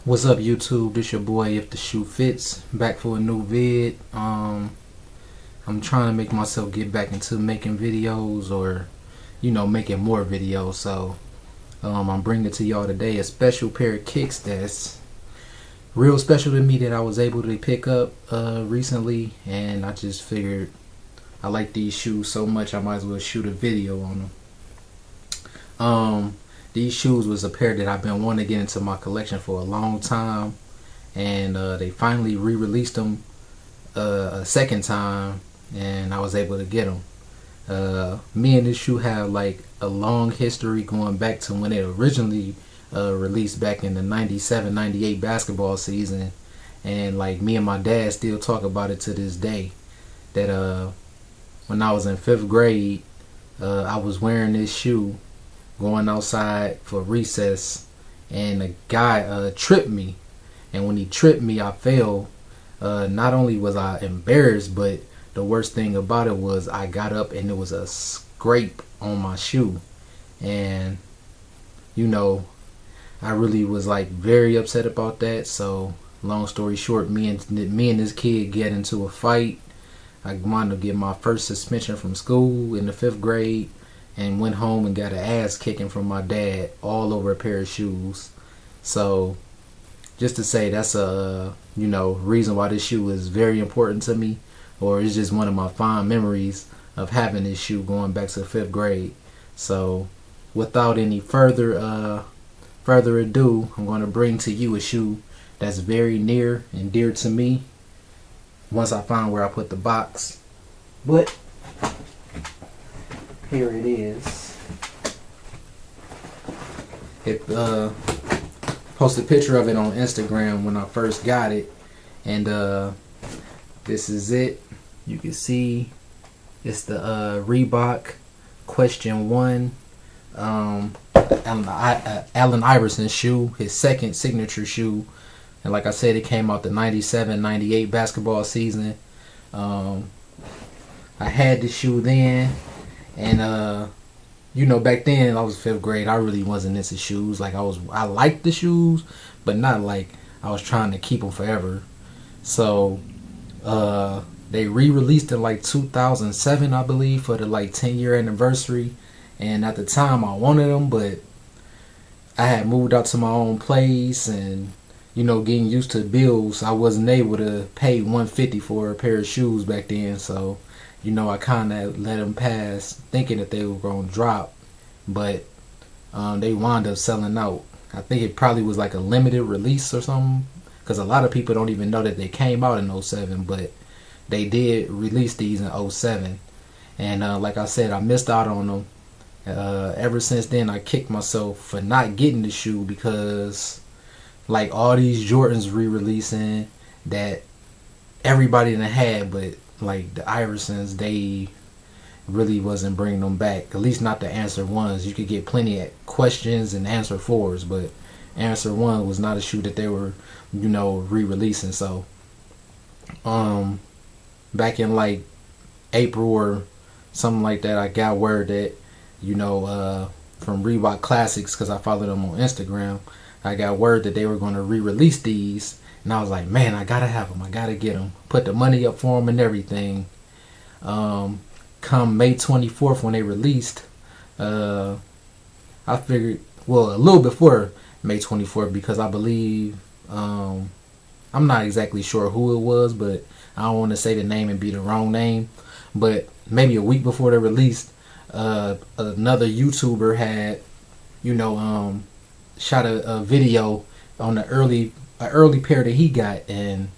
What's up, YouTube? This your boy If the Shoe Fits, back for a new vid. I'm trying to make myself get back into making videos, or making more videos. So I'm bringing to y'all today a special pair of kicks that's real special to me that I was able to pick up recently, and I just figured I like these shoes so much I might as well shoot a video on them. These shoes was a pair that I've been wanting to get into my collection for a long time, and they finally re-released them a second time, and I was able to get them. Me and this shoe have like a long history going back to when it originally released back in the 97-98 basketball season, and like me and my dad still talk about it to this day. That when I was in 5th grade, I was wearing this shoe going outside for recess, and a guy tripped me, and when he tripped me I fell. Not only was I embarrassed, but the worst thing about it was I got up and there was a scrape on my shoe, and I really was like very upset about that. So long story short, me and this kid get into a fight. I wound up getting my first suspension from school in the 5th grade, and went home and got an ass kicking from my dad all over a pair of shoes. So just to say, that's a reason why this shoe is very important to me, or it's just one of my fond memories of having this shoe going back to 5th grade. So without any further ado, I'm going to bring to you a shoe that's very near and dear to me once I find where I put the box. But here it is. It posted a picture of it on Instagram when I first got it, and this is it. You can see it's the Reebok Question 1, Allen Iverson shoe, his second signature shoe. And like I said, it came out the 97-98 basketball season. I had the shoe then, and back then I was 5th grade. I really wasn't into shoes. Like I liked the shoes, but not like I was trying to keep them forever. So they re-released it like 2007, I believe, for the like 10-year anniversary. And at the time I wanted them, but I had moved out to my own place, and getting used to bills, I wasn't able to pay $150 for a pair of shoes back then. So I kind of let them pass, thinking that they were going to drop, but they wound up selling out. I think it probably was like a limited release or something, because a lot of people don't even know that they came out in 07, but they did release these in 07. And like I said, I missed out on them. Ever since then, I kicked myself for not getting the shoe, because like all these Jordans re-releasing that everybody done had, but like the Iversons, they really wasn't bringing them back. At least not the Answer 1s. You could get plenty of questions and Answer 4s, but Answer 1 was not a shoe that they were re-releasing. So back in like April or something like that, I got word that from Reebok Classics, because I followed them on Instagram, I got word that they were going to re-release these, and I was like, man, I gotta have them. I gotta get them. Put the money up for them and everything. Come May 24th when they released, I figured, well, a little before May 24th, because I believe, I'm not exactly sure who it was, but I don't want to say the name and be the wrong name, but maybe a week before they released, another YouTuber had, shot a video on an early pair that he got, and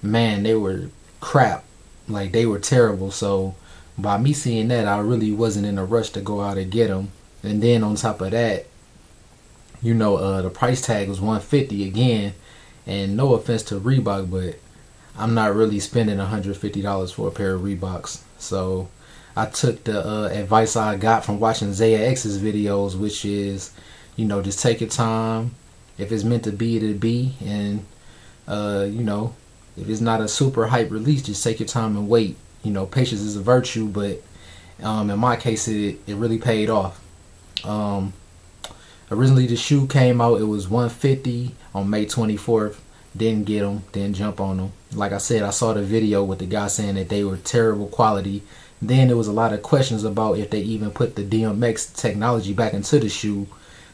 man, they were crap. Like, they were terrible. So by me seeing that, I really wasn't in a rush to go out and get them. And then on top of that, the price tag was $150 again. And no offense to Reebok, but I'm not really spending $150 for a pair of Reeboks. So I took the advice I got from watching Zaya X's videos, which is, just take your time. If it's meant to be, it'll be. And if it's not a super hype release, just take your time and wait. Patience is a virtue, but in my case, it really paid off. Originally the shoe came out, it was $150 on May 24th. Didn't get them, didn't jump on them. Like I said, I saw the video with the guy saying that they were terrible quality. Then there was a lot of questions about if they even put the DMX technology back into the shoe.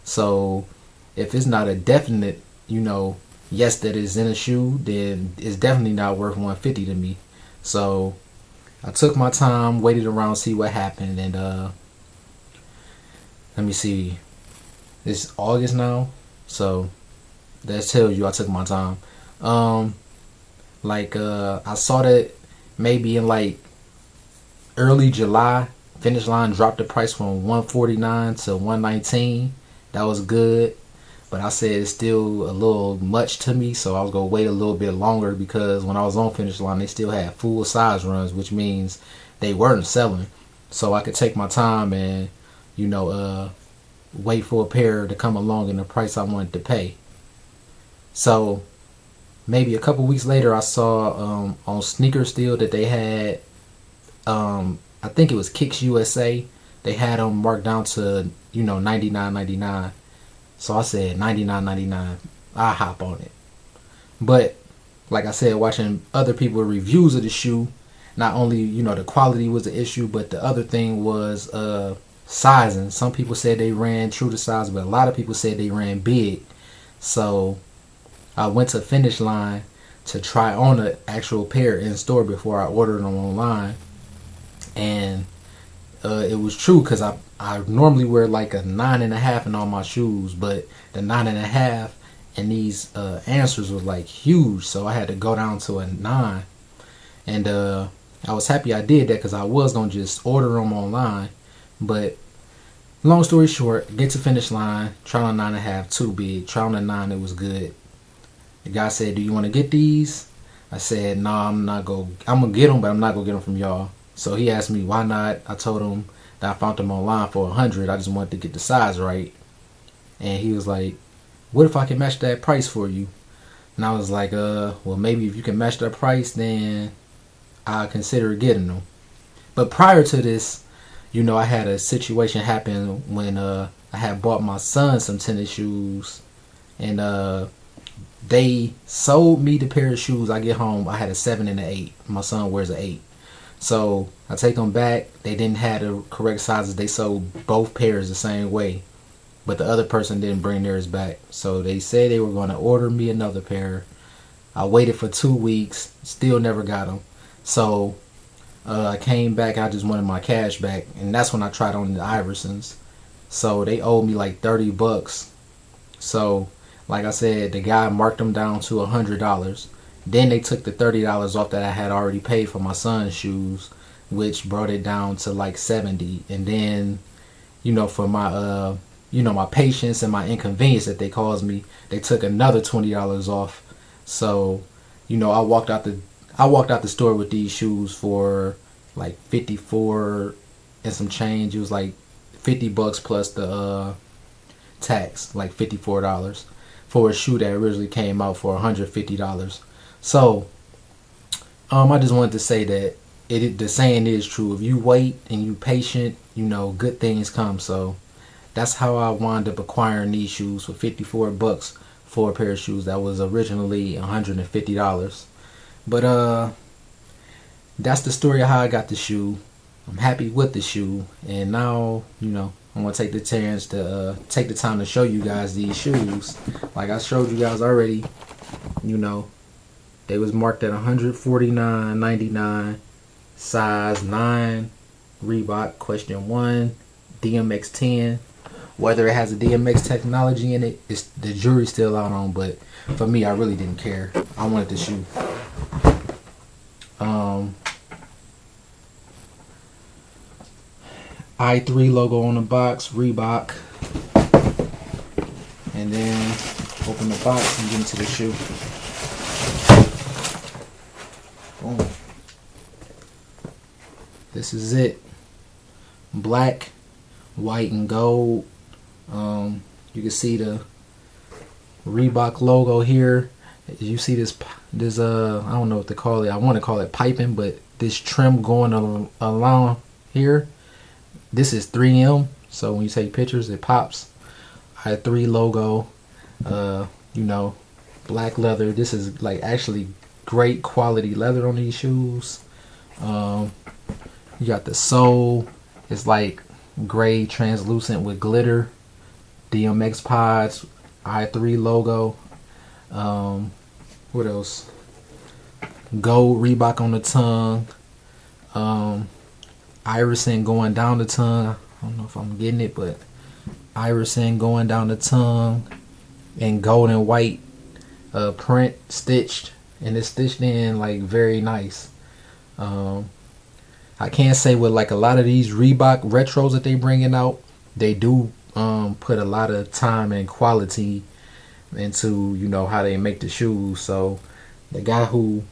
So if it's not a definite, yes, that is in a shoe, then it's definitely not worth $150 to me. So I took my time, waited around, see what happened, and let me see. It's August now, so that tells you I took my time. I saw that maybe in like early July, Finish Line dropped the price from $149 to $119. That was good, but I said it's still a little much to me, so I was gonna wait a little bit longer, because when I was on Finish Line, they still had full size runs, which means they weren't selling. So I could take my time and wait for a pair to come along in the price I wanted to pay. So maybe a couple weeks later, I saw on Sneaker Steel that they had, I think it was Kicks USA, they had them marked down to $99.99. So I said $99.99, I hop on it. But like I said, watching other people reviews of the shoe, not only the quality was the issue, but the other thing was sizing. Some people said they ran true to size, but a lot of people said they ran big. So I went to Finish Line to try on an actual pair in store before I ordered them online, and it was true, because I normally wear like a 9.5 in all my shoes, but the 9.5 and these answers was like huge, so I had to go down to a 9. And I was happy I did that, because I was gonna just order them online. But long story short, get to Finish Line, try on 9.5, too big. Try on a 9, it was good. The guy said, "Do you want to get these?" I said, "No, I'm gonna get them, but I'm not gonna get them from y'all." So he asked me why not. I told him that I found them online for $100. I just wanted to get the size right. And he was like, "What if I can match that price for you?" And I was like, well, maybe if you can match that price, then I'll consider getting them. But prior to this, I had a situation happen when I had bought my son some tennis shoes, and they sold me the pair of shoes. I get home, I had a 7 and an 8. My son wears an 8. So I take them back. They didn't have the correct sizes. They sold both pairs the same way, but the other person didn't bring theirs back. So they said they were going to order me another pair. I waited for 2 weeks, still never got them. So I came back. I just wanted my cash back, and that's when I tried on the Iversons. So they owed me like $30. So like I said, the guy marked them down to $100. Then they took the $30 off that I had already paid for my son's shoes, which brought it down to like $70. And then, for my my patience and my inconvenience that they caused me, they took another $20 off. So, I walked out the store with these shoes for like 54 and some change. It was like $50 plus the tax, like $54 for a shoe that originally came out for $150. So I just wanted to say that the saying is true. If you wait and you patient, good things come. So that's how I wound up acquiring these shoes for $54 for a pair of shoes that was originally $150. But that's the story of how I got the shoe. I'm happy with the shoe, and now I'm gonna take the chance to take the time to show you guys these shoes. Like I showed you guys already, they was marked at $149.99, size 9, Reebok Question 1, DMX 10. Whether it has a DMX technology in it, the jury's still out on, but for me, I really didn't care. I wanted the shoe. I3 logo on the box, Reebok. And then open the box and get into the shoe. Boom. This is it. Black, white, and gold. You can see the Reebok logo here. You see this I don't know what to call it. I want to call it piping, but this trim going along here. This is 3M, so when you take pictures, it pops. I3 logo. You know, black leather. This is like actually great quality leather on these shoes. You got the sole. It's like gray translucent with glitter. DMX pods. I3 logo. What else? Gold Reebok on the tongue. Iverson going down the tongue. I don't know if I'm getting it, but Iverson going down the tongue. And gold and white print stitched. And it's stitched in like very nice. I can't say with like a lot of these Reebok retros that they bringing out, they do put a lot of time and quality into, you know, how they make the shoes. So the guy who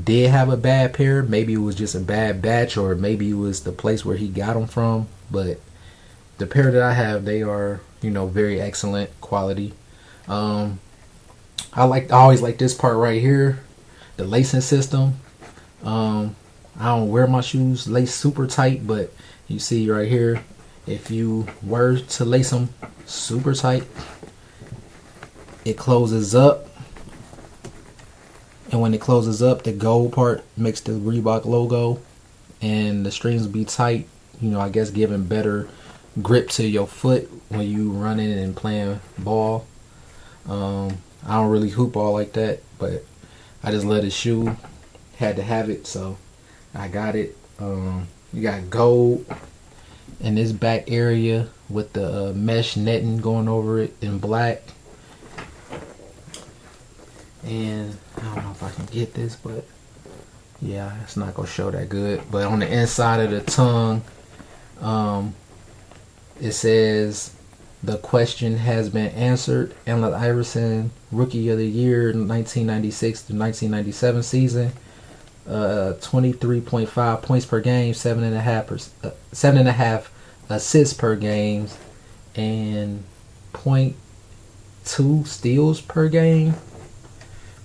did have a bad pair, maybe it was just a bad batch, or maybe it was the place where he got them from. But the pair that I have, they are, you know, very excellent quality. I always like this part right here, the lacing system. I don't wear my shoes laced super tight, but you see right here, if you were to lace them super tight, it closes up. And when it closes up, the gold part makes the Reebok logo, and the strings will be tight, you know, I guess giving better grip to your foot when you running and playing ball. I don't really hoop ball like that, but I just love the shoe. Had to have it, so I got it. You got gold in this back area with the mesh netting going over it in black. And I don't know if I can get this, but yeah, it's not gonna show that good. But on the inside of the tongue, it says the question has been answered. Allen Iverson, Rookie of the Year, 1996 to 1997 season. 23.5 points per game, 7.5 assists per game, and 0.2 steals per game,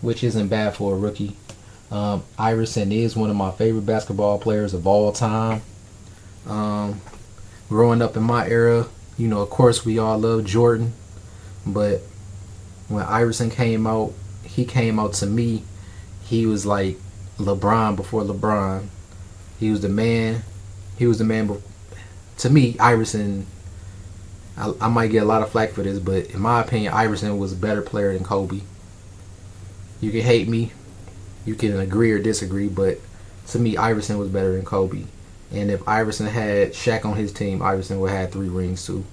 which isn't bad for a rookie. Iverson is one of my favorite basketball players of all time. Growing up in my era, you know, of course we all love Jordan, but when Iverson came out, he came out to me, he was like LeBron before LeBron. He was the man. To me, Iverson, I might get a lot of flack for this, but in my opinion, Iverson was a better player than Kobe. You can hate me, you can agree or disagree, but to me, Iverson was better than Kobe. And if Iverson had Shaq on his team, Iverson would have had 3 rings too.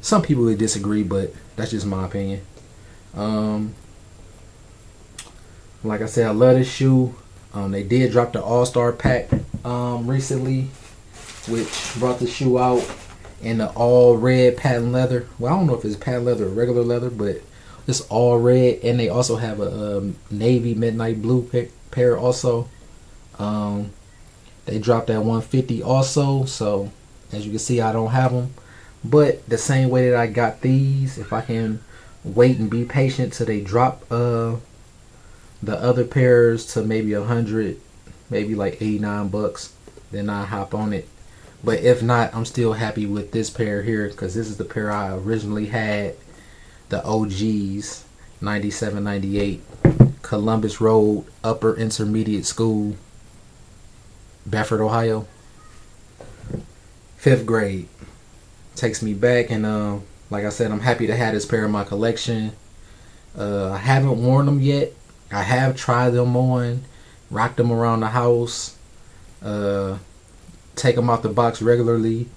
Some people would disagree, but that's just my opinion. Like I said, I love this shoe. They did drop the All-Star pack recently, which brought the shoe out in the all red patent leather. Well, I don't know if it's patent leather or regular leather, but it's all red. And they also have a navy midnight blue pair also. They dropped that 150 also. So as you can see, I don't have them. But the same way that I got these, if I can wait and be patient till they drop the other pairs to maybe 100, maybe like 89 bucks, then I hop on it. But if not, I'm still happy with this pair here, because this is the pair I originally had, the OGs, 97, 98, Columbus Road Upper Intermediate School, Bedford, Ohio. 5th grade. Takes me back, and like I said, I'm happy to have this pair in my collection. I haven't worn them yet. I have tried them on, rocked them around the house, take them out the box regularly,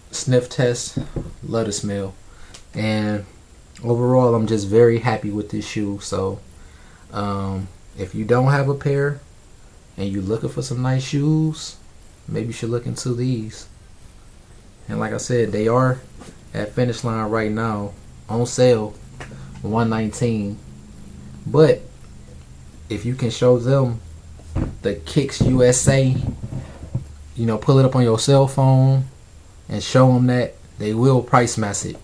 sniff test, love the smell. And overall, I'm just very happy with this shoe. So if you don't have a pair and you're looking for some nice shoes, maybe you should look into these. And like I said, they are at Finish Line right now, on sale, $119. But if you can show them the Kicks USA, you know, pull it up on your cell phone and show them that, they will price match it.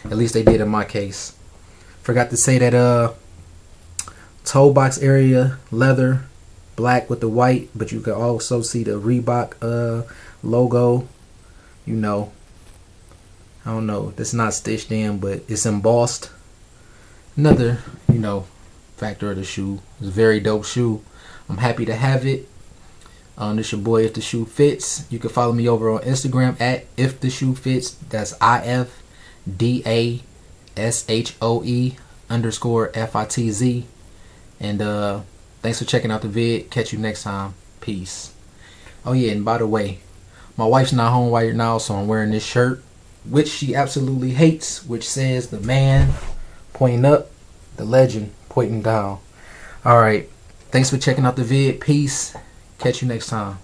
At least they did in my case. Forgot to say that toe box area leather, black with the white, but you can also see the Reebok logo. You know, I don't know, it's not stitched in, but it's embossed. Another, factor of the shoe. It's a very dope shoe. I'm happy to have it. This your boy If the Shoe Fits. You can follow me over on Instagram at If the Shoe Fits. That's IFDASHOE_FITZ. And thanks for checking out the vid. Catch you next time. Peace. Oh yeah, and by the way, my wife's not home right now, so I'm wearing this shirt, which she absolutely hates, which says the man pointing up, the legend pointing down. Alright, thanks for checking out the vid. Peace. Catch you next time.